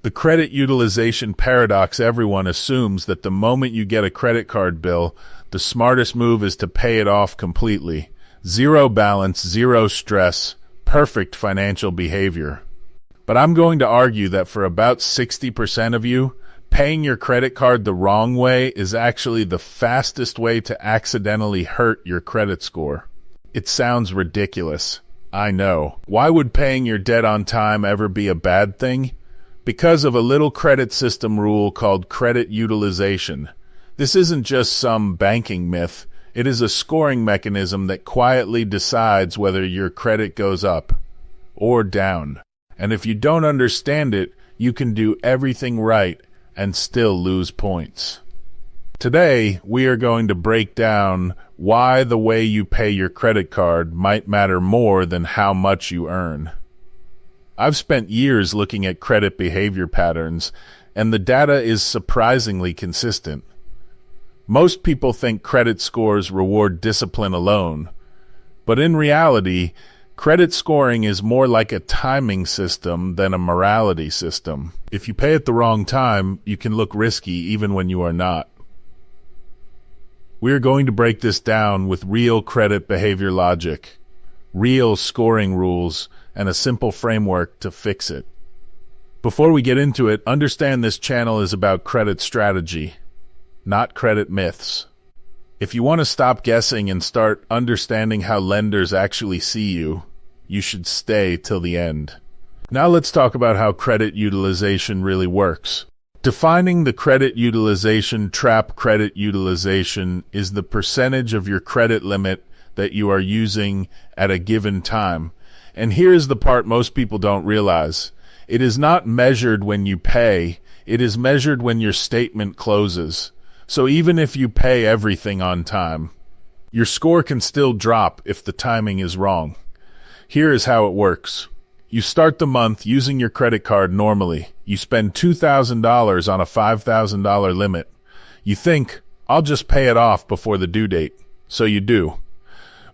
The credit utilization paradox. Everyone assumes that the moment you get a credit card bill, the smartest move is to pay it off completely. Zero balance, zero stress, perfect financial behavior. But I'm going to argue that for about 60% of you, paying your credit card the wrong way is actually the fastest way to accidentally hurt your credit score. It sounds ridiculous. I know. Why would paying your debt on time ever be a bad thing? Because of a little credit system rule called credit utilization. This isn't just some banking myth. It is a scoring mechanism that quietly decides whether your credit goes up or down. And if you don't understand it, you can do everything right and still lose points. Today, we are going to break down why the way you pay your credit card might matter more than how much you earn. I've spent years looking at credit behavior patterns, and the data is surprisingly consistent. Most people think credit scores reward discipline alone, but in reality, credit scoring is more like a timing system than a morality system. If you pay at the wrong time, you can look risky even when you are not. We are going to break this down with real credit behavior logic, real scoring rules, and a simple framework to fix it. Before we get into it, understand this channel is about credit strategy, not credit myths. If you want to stop guessing and start understanding how lenders actually see you, you should stay till the end. Now let's talk about how credit utilization really works. Defining the credit utilization trap. Credit utilization is the percentage of your credit limit that you are using at a given time. And here's the part most people don't realize. It is not measured when you pay, it is measured when your statement closes. So even if you pay everything on time, your score can still drop if the timing is wrong. Here is how it works. You start the month using your credit card normally. You spend $2,000 on a $5,000 limit. You think, I'll just pay it off before the due date. So you do.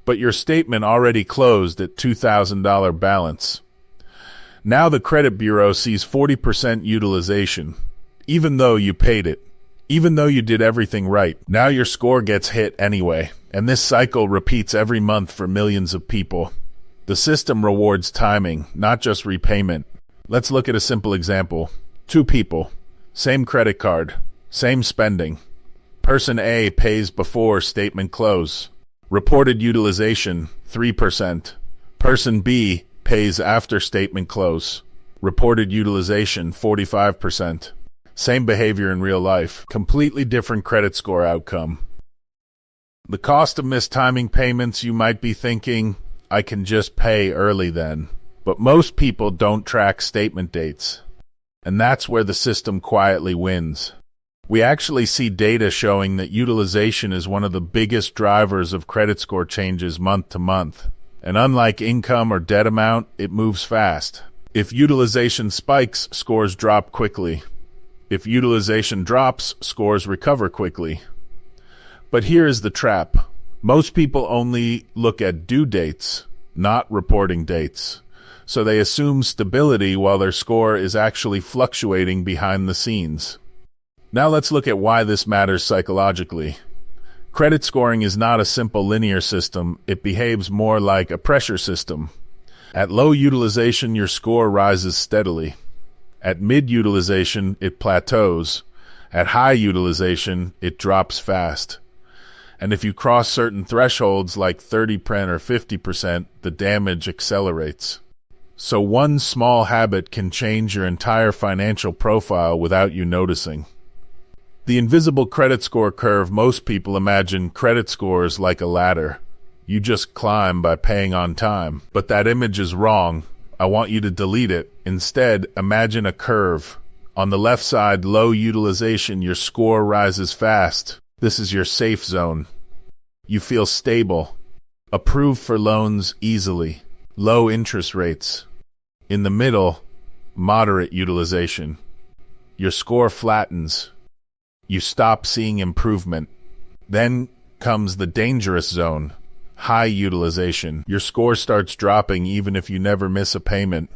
But your statement already closed at $2,000 balance. Now the credit bureau sees 40% utilization, even though you paid it. Even though you did everything right, now your score gets hit anyway. And this cycle repeats every month for millions of people. The system rewards timing, not just repayment. Let's look at a simple example. Two people, same credit card, same spending. Person A pays before statement close. Reported utilization, 3%. Person B pays after statement close. Reported utilization, 45%. Same behavior in real life. Completely different credit score outcome. The cost of mistiming payments. You might be thinking, I can just pay early then. But most people don't track statement dates. And that's where the system quietly wins. We actually see data showing that utilization is one of the biggest drivers of credit score changes month to month. And unlike income or debt amount, it moves fast. If utilization spikes, scores drop quickly. If utilization drops, scores recover quickly. But here is the trap. Most people only look at due dates, not reporting dates. So they assume stability while their score is actually fluctuating behind the scenes. Now let's look at why this matters psychologically. Credit scoring is not a simple linear system. It behaves more like a pressure system. At low utilization, your score rises steadily. At mid-utilization, it plateaus. At high utilization, it drops fast. And if you cross certain thresholds like 30% or 50%, the damage accelerates. So one small habit can change your entire financial profile without you noticing. The invisible credit score curve. Most people imagine credit scores like a ladder. You just climb by paying on time. But that image is wrong. I want you to delete it. Instead, imagine a curve. On the left side, low utilization, your score rises fast. This is your safe zone. You feel stable. Approved for loans easily. Low interest rates. In the middle, moderate utilization. Your score flattens. You stop seeing improvement. Then comes the dangerous zone. High utilization. Your score starts dropping even if you never miss a payment.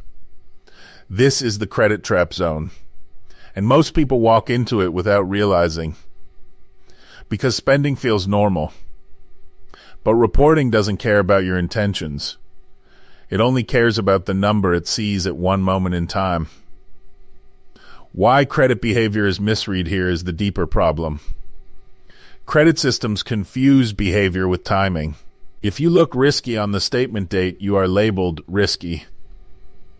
This is the credit trap zone. And most people walk into it without realizing, because spending feels normal. But reporting doesn't care about your intentions. It only cares about the number it sees at one moment in time. Why credit behavior is misread here is the deeper problem. Credit systems confuse behavior with timing. If you look risky on the statement date, you are labeled risky,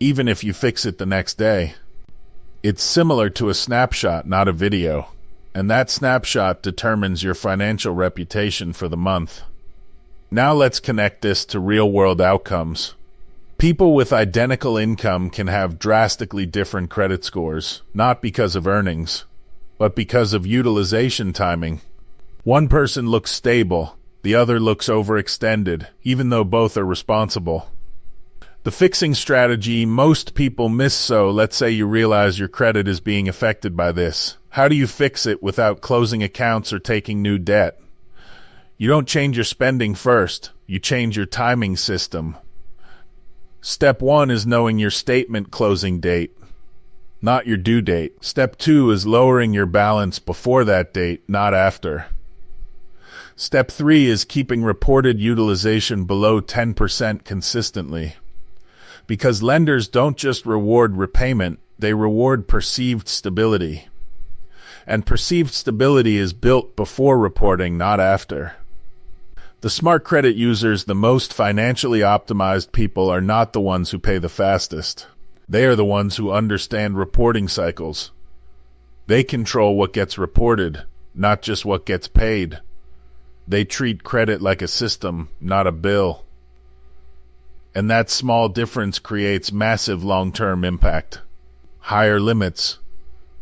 even if you fix it the next day. It's similar to a snapshot, not a video, and that snapshot determines your financial reputation for the month. Now let's connect this to real-world outcomes. People with identical income can have drastically different credit scores, not because of earnings, but because of utilization timing. One person looks stable, the other looks overextended, even though both are responsible. The fixing strategy most people miss. So let's say you realize your credit is being affected by this. How do you fix it without closing accounts or taking new debt? You don't change your spending first, you change your timing system. Step 1 is knowing your statement closing date, not your due date. Step 2 is lowering your balance before that date, not after. Step 3 is keeping reported utilization below 10% consistently. Because lenders don't just reward repayment, they reward perceived stability. And perceived stability is built before reporting, not after. The smart credit users, the most financially optimized people, are not the ones who pay the fastest. They are the ones who understand reporting cycles. They control what gets reported, not just what gets paid. They treat credit like a system, not a bill. And that small difference creates massive long-term impact. Higher limits,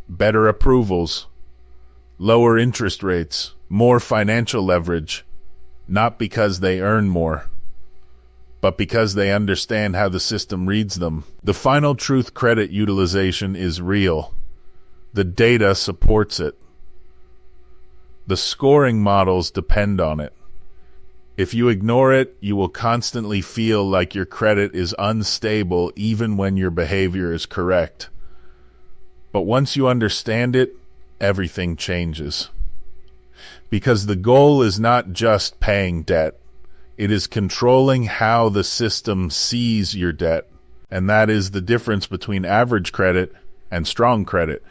better approvals, lower interest rates, more financial leverage, not because they earn more, but because they understand how the system reads them. The final truth: credit utilization is real. The data supports it. The scoring models depend on it. If you ignore it, you will constantly feel like your credit is unstable even when your behavior is correct. But once you understand it, everything changes. Because the goal is not just paying debt. It is controlling how the system sees your debt. And that is the difference between average credit and strong credit.